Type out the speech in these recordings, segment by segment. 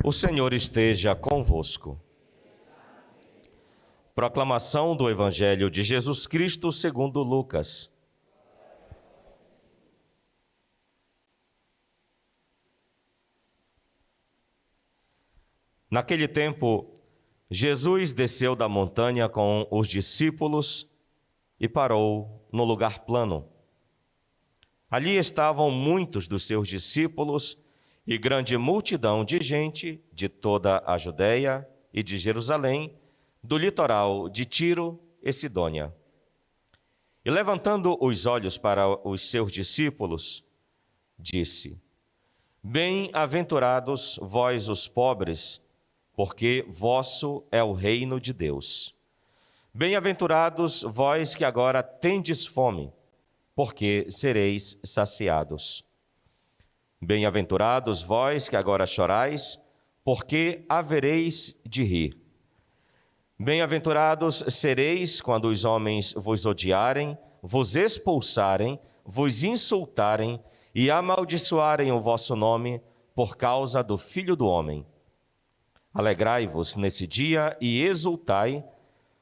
O Senhor esteja convosco. Proclamação do Evangelho de Jesus Cristo segundo Lucas. Naquele tempo, Jesus desceu da montanha com os discípulos e parou no lugar plano. Ali estavam muitos dos seus discípulos e grande multidão de gente de toda a Judéia e de Jerusalém, do litoral de Tiro e Sidônia. E levantando os olhos para os seus discípulos, disse: Bem-aventurados vós os pobres, porque vosso é o reino de Deus. Bem-aventurados vós que agora tendes fome, porque sereis saciados. Bem-aventurados vós que agora chorais, porque havereis de rir. Bem-aventurados sereis quando os homens vos odiarem, vos expulsarem, vos insultarem e amaldiçoarem o vosso nome por causa do Filho do Homem. Alegrai-vos nesse dia e exultai,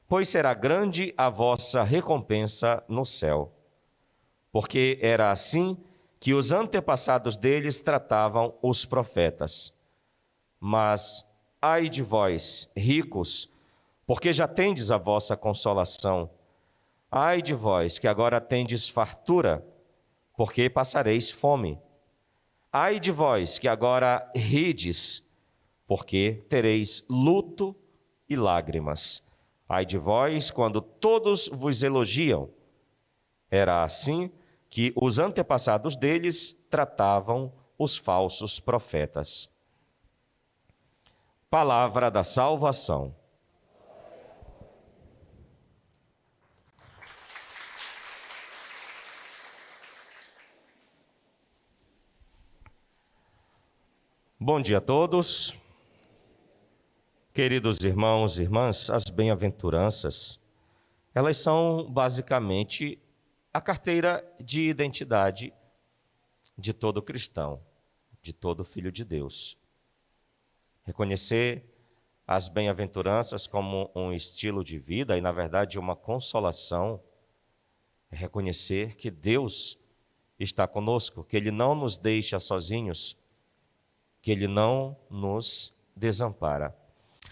pois será grande a vossa recompensa no céu. Porque era assim que os antepassados deles tratavam os profetas. Mas, ai de vós, ricos, porque já tendes a vossa consolação. Ai de vós, que agora tendes fartura, porque passareis fome. Ai de vós, que agora rides, porque tereis luto e lágrimas. Ai de vós, quando todos vos elogiam. Era assim que os antepassados deles tratavam os falsos profetas. Palavra da salvação. Bom dia a todos. Queridos irmãos e irmãs, as bem-aventuranças, elas são basicamente a carteira de identidade de todo cristão, de todo filho de Deus. Reconhecer as bem-aventuranças como um estilo de vida e, na verdade, uma consolação, é reconhecer que Deus está conosco, que Ele não nos deixa sozinhos, que Ele não nos desampara.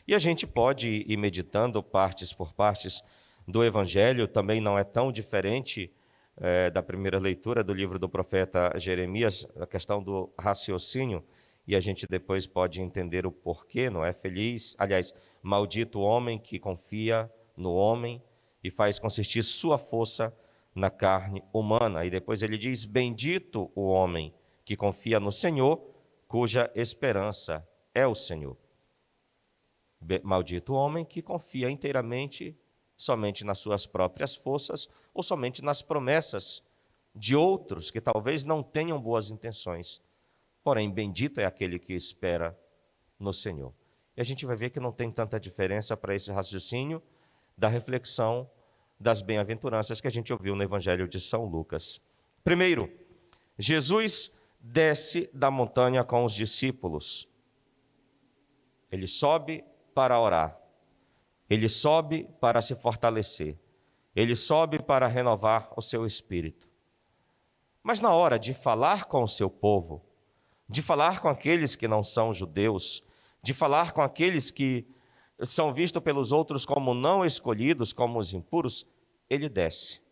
E a gente pode ir meditando partes por partes do Evangelho, também não é tão diferente da primeira leitura do livro do profeta Jeremias, a questão do raciocínio, e a gente depois pode entender o porquê, não é? Maldito o homem que confia no homem e faz consistir sua força na carne humana. E depois ele diz, bendito o homem que confia no Senhor, cuja esperança é o Senhor. Maldito o homem que confia inteiramente somente nas suas próprias forças ou somente nas promessas de outros que talvez não tenham boas intenções. Porém, bendito é aquele que espera no Senhor. E a gente vai ver que não tem tanta diferença para esse raciocínio da reflexão das bem-aventuranças que a gente ouviu no Evangelho de São Lucas. Primeiro, Jesus desce da montanha com os discípulos. Ele sobe para orar. Ele sobe para se fortalecer. Ele sobe para renovar o seu espírito. Mas na hora de falar com o seu povo, de falar com aqueles que não são judeus, de falar com aqueles que são vistos pelos outros como não escolhidos, como os impuros, ele desce.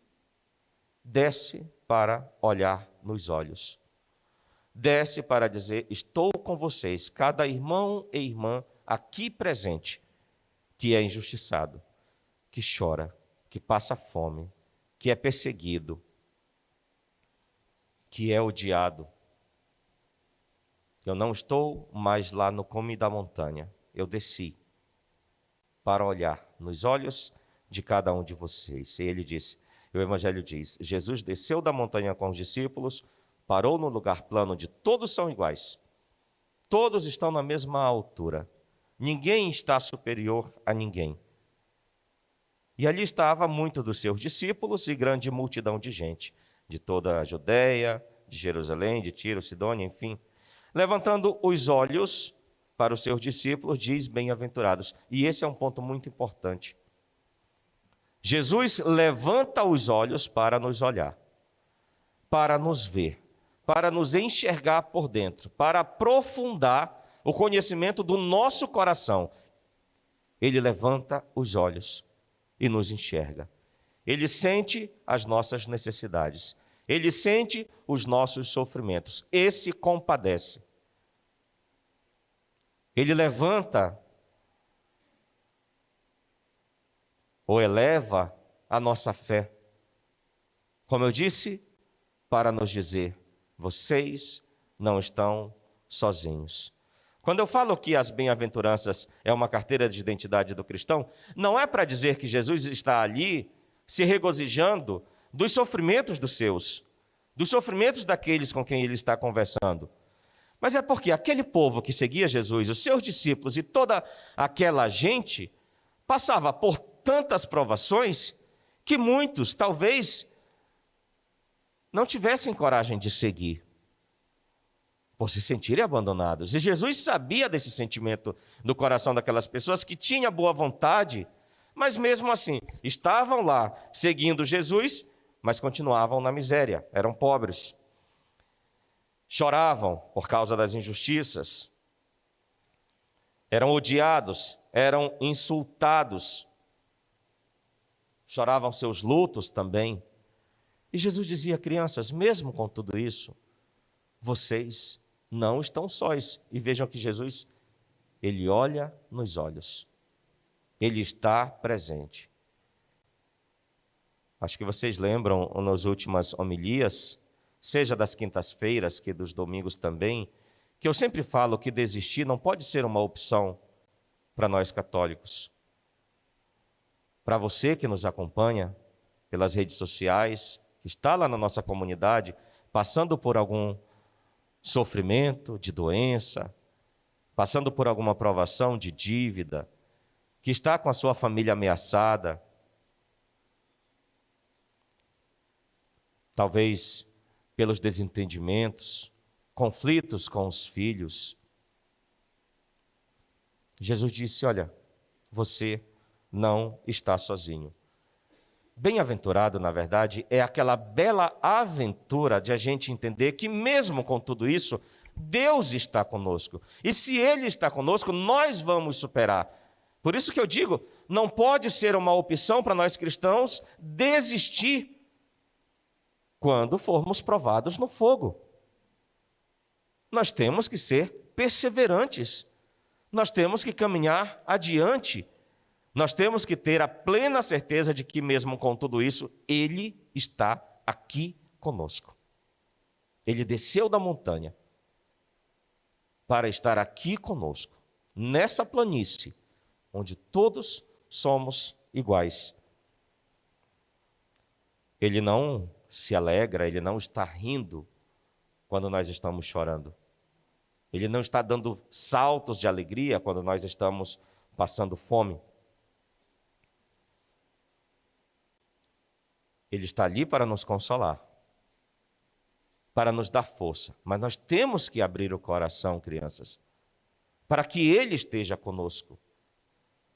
Desce para olhar nos olhos. Desce para dizer, estou com vocês, cada irmão e irmã aqui presente, que é injustiçado, que chora, que passa fome, que é perseguido, que é odiado. Eu não estou mais lá no cume da montanha, eu desci para olhar nos olhos de cada um de vocês. E ele disse, o Evangelho diz, Jesus desceu da montanha com os discípulos, parou no lugar plano onde todos são iguais, todos estão na mesma altura, ninguém está superior a ninguém. E ali estava muito dos seus discípulos e grande multidão de gente, de toda a Judéia, de Jerusalém, de Tiro, Sidônia, enfim. Levantando os olhos para os seus discípulos, diz bem-aventurados. E esse é um ponto muito importante. Jesus levanta os olhos para nos olhar, para nos ver, para nos enxergar por dentro, para aprofundar o conhecimento do nosso coração. Ele levanta os olhos e nos enxerga. Ele sente as nossas necessidades. Ele sente os nossos sofrimentos. Esse compadece. Ele levanta ou eleva a nossa fé. Como eu disse, para nos dizer, vocês não estão sozinhos. Quando eu falo que as bem-aventuranças é uma carteira de identidade do cristão, não é para dizer que Jesus está ali se regozijando dos sofrimentos dos seus, dos sofrimentos daqueles com quem ele está conversando. Mas é porque aquele povo que seguia Jesus, os seus discípulos e toda aquela gente, passava por tantas provações que muitos talvez não tivessem coragem de seguir, por se sentirem abandonados. E Jesus sabia desse sentimento no coração daquelas pessoas que tinham boa vontade, mas mesmo assim estavam lá seguindo Jesus, mas continuavam na miséria, eram pobres. Choravam por causa das injustiças, eram odiados, eram insultados, choravam seus lutos também. E Jesus dizia, crianças, mesmo com tudo isso, vocês não estão sós. E vejam que Jesus, ele olha nos olhos, ele está presente. Acho que vocês lembram nas últimas homilias, seja das quintas-feiras, que dos domingos também, que eu sempre falo que desistir não pode ser uma opção para nós católicos. Para você que nos acompanha pelas redes sociais, que está lá na nossa comunidade, passando por algum sofrimento de doença, passando por alguma provação de dívida, que está com a sua família ameaçada, talvez pelos desentendimentos, conflitos com os filhos. Jesus disse, olha, você não está sozinho. Bem-aventurado, na verdade, é aquela bela aventura de a gente entender que mesmo com tudo isso, Deus está conosco. E se Ele está conosco, nós vamos superar. Por isso que eu digo, não pode ser uma opção para nós cristãos desistir quando formos provados no fogo. Nós temos que ser perseverantes. Nós temos que caminhar adiante. Nós temos que ter a plena certeza de que mesmo com tudo isso, Ele está aqui conosco. Ele desceu da montanha para estar aqui conosco, nessa planície, onde todos somos iguais. Ele não se alegra, Ele não está rindo quando nós estamos chorando. Ele não está dando saltos de alegria quando nós estamos passando fome. Ele está ali para nos consolar, para nos dar força. Mas nós temos que abrir o coração, crianças, para que Ele esteja conosco.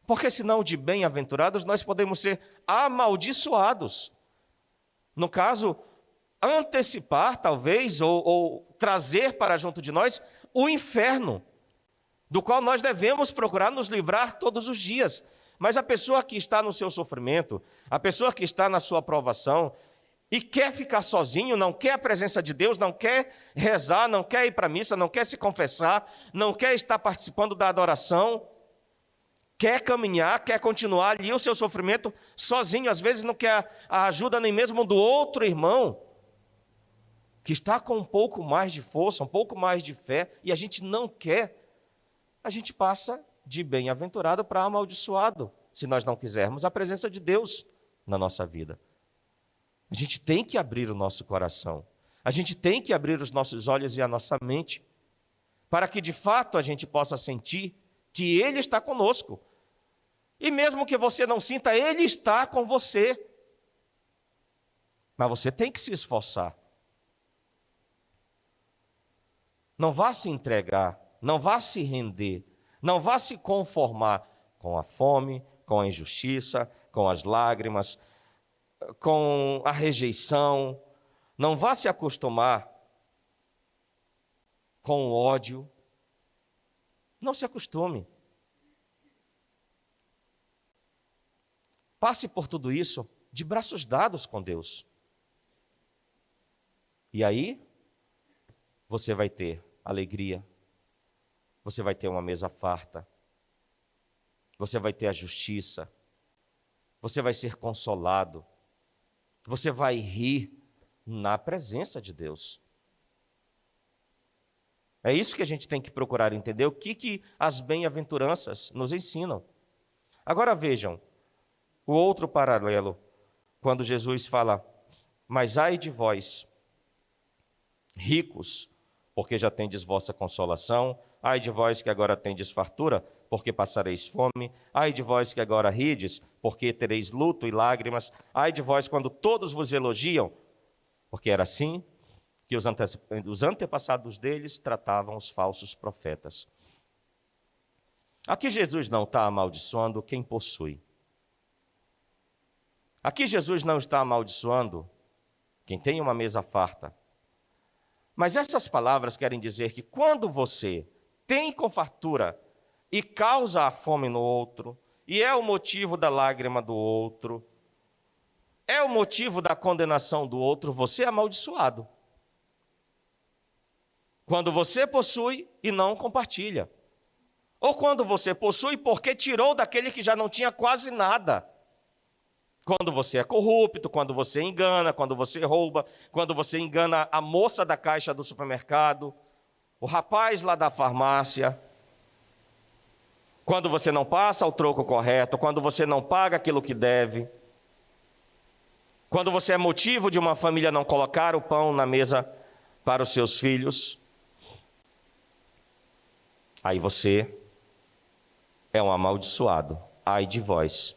Porque senão, de bem-aventurados, nós podemos ser amaldiçoados. No caso, antecipar, talvez, ou trazer para junto de nós o inferno, do qual nós devemos procurar nos livrar todos os dias. Mas a pessoa que está no seu sofrimento, a pessoa que está na sua provação e quer ficar sozinho, não quer a presença de Deus, não quer rezar, não quer ir para a missa, não quer se confessar, não quer estar participando da adoração, quer caminhar, quer continuar ali o seu sofrimento sozinho, às vezes não quer a ajuda nem mesmo do outro irmão, que está com um pouco mais de força, um pouco mais de fé, e a gente não quer, a gente passa de bem-aventurado para amaldiçoado, se nós não quisermos a presença de Deus na nossa vida. A gente tem que abrir o nosso coração, a gente tem que abrir os nossos olhos e a nossa mente, para que de fato a gente possa sentir que Ele está conosco. E mesmo que você não sinta, Ele está com você. Mas você tem que se esforçar. Não vá se entregar, não vá se render, Não vá se conformar com a fome, com a injustiça, com as lágrimas, com a rejeição. Não vá se acostumar com o ódio. Não se acostume. Passe por tudo isso de braços dados com Deus. E aí, você vai ter alegria, você vai ter uma mesa farta, você vai ter a justiça, você vai ser consolado, você vai rir na presença de Deus. É isso que a gente tem que procurar entender, o que as bem-aventuranças nos ensinam. Agora vejam, o outro paralelo, quando Jesus fala, mas ai de vós, ricos, porque já tendes vossa consolação, ai de vós que agora tendes fartura, porque passareis fome, ai de vós que agora rides, porque tereis luto e lágrimas, ai de vós quando todos vos elogiam, porque era assim que os antepassados deles tratavam os falsos profetas. Aqui Jesus não está amaldiçoando quem possui. Aqui Jesus não está amaldiçoando quem tem uma mesa farta. Mas essas palavras querem dizer que quando você tem com fartura e causa a fome no outro, e é o motivo da lágrima do outro, é o motivo da condenação do outro, você é amaldiçoado. Quando você possui e não compartilha. Ou quando você possui porque tirou daquele que já não tinha quase nada. Quando você é corrupto, quando você engana, quando você rouba, quando você engana a moça da caixa do supermercado, o rapaz lá da farmácia, quando você não passa o troco correto, quando você não paga aquilo que deve, quando você é motivo de uma família não colocar o pão na mesa para os seus filhos, aí você é um amaldiçoado. Ai de vós.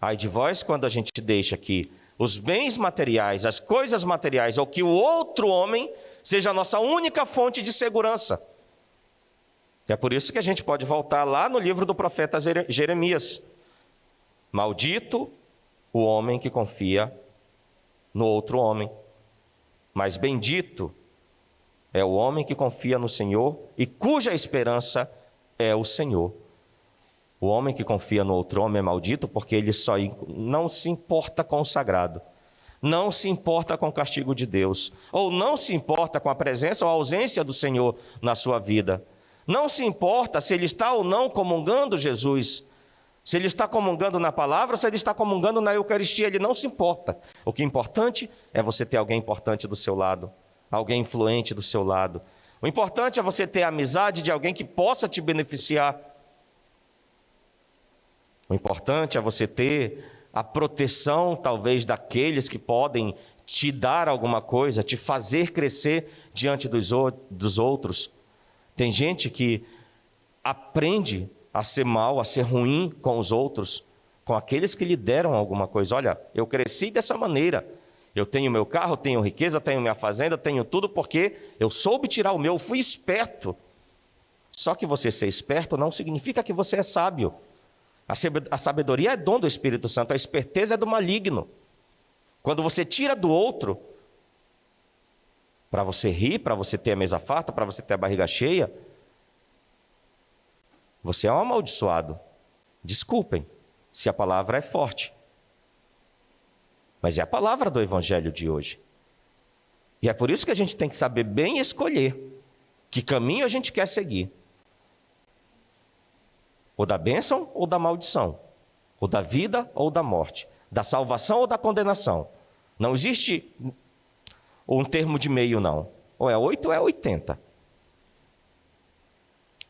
Ai de vós quando a gente deixa que os bens materiais, as coisas materiais, ou que o outro homem seja a nossa única fonte de segurança. É por isso que a gente pode voltar lá no livro do profeta Jeremias. Maldito o homem que confia no outro homem, mas bendito é o homem que confia no Senhor e cuja esperança é o Senhor. O homem que confia no outro homem é maldito porque ele só não se importa com o sagrado, não se importa com o castigo de Deus, ou não se importa com a presença ou a ausência do Senhor na sua vida. Não se importa se ele está ou não comungando Jesus, se ele está comungando na palavra ou se ele está comungando na Eucaristia, ele não se importa. O que é importante é você ter alguém importante do seu lado, alguém influente do seu lado. O importante é você ter a amizade de alguém que possa te beneficiar. O importante é você ter a proteção, talvez, daqueles que podem te dar alguma coisa, te fazer crescer diante dos outros. Tem gente que aprende a ser mal, a ser ruim com os outros, com aqueles que lhe deram alguma coisa. Olha, eu cresci dessa maneira. Eu tenho meu carro, tenho riqueza, tenho minha fazenda, tenho tudo porque eu soube tirar o meu, fui esperto. Só que você ser esperto não significa que você é sábio. A sabedoria é dom do Espírito Santo, a esperteza é do maligno. Quando você tira do outro, para você rir, para você ter a mesa farta, para você ter a barriga cheia, você é um amaldiçoado. Desculpem, se a palavra é forte. Mas é a palavra do Evangelho de hoje. E é por isso que a gente tem que saber bem escolher que caminho a gente quer seguir. Ou da bênção ou da maldição. Ou da vida ou da morte. Da salvação ou da condenação. Não existe um termo de meio, não. Ou é 8 ou é 80.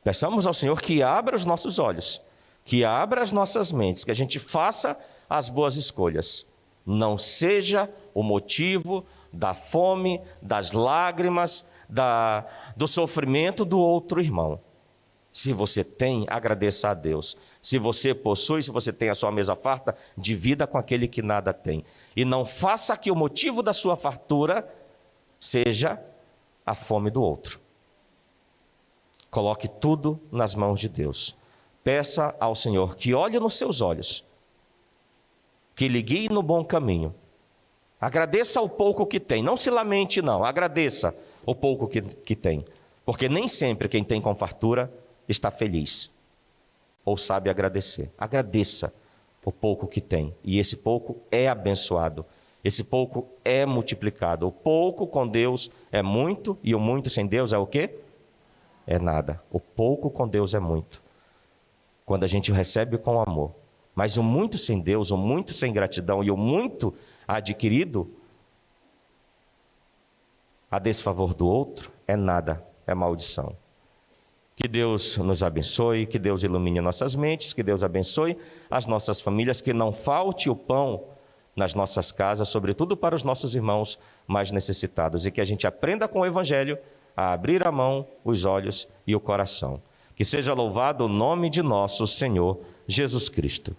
Peçamos ao Senhor que abra os nossos olhos, que abra as nossas mentes, que a gente faça as boas escolhas. Não seja o motivo da fome, das lágrimas, do sofrimento do outro irmão. Se você tem, agradeça a Deus. Se você possui, se você tem a sua mesa farta, divida com aquele que nada tem. E não faça que o motivo da sua fartura seja a fome do outro. Coloque tudo nas mãos de Deus. Peça ao Senhor que olhe nos seus olhos, que lhe guie no bom caminho. Agradeça o pouco que tem, não se lamente não, agradeça o pouco que tem, porque nem sempre quem tem com fartura está feliz ou sabe agradecer. Agradeça o pouco que tem, e esse pouco é abençoado, esse pouco é multiplicado. O pouco com Deus é muito, e o muito sem Deus é o quê? É nada. O pouco com Deus é muito, quando a gente recebe com amor. Mas o muito sem Deus, o muito sem gratidão e o muito adquirido a desfavor do outro é nada, é maldição. Que Deus nos abençoe, que Deus ilumine nossas mentes, que Deus abençoe as nossas famílias, que não falte o pão nas nossas casas, sobretudo para os nossos irmãos mais necessitados, e que a gente aprenda com o Evangelho a abrir a mão, os olhos e o coração. Que seja louvado o nome de nosso Senhor Jesus Cristo.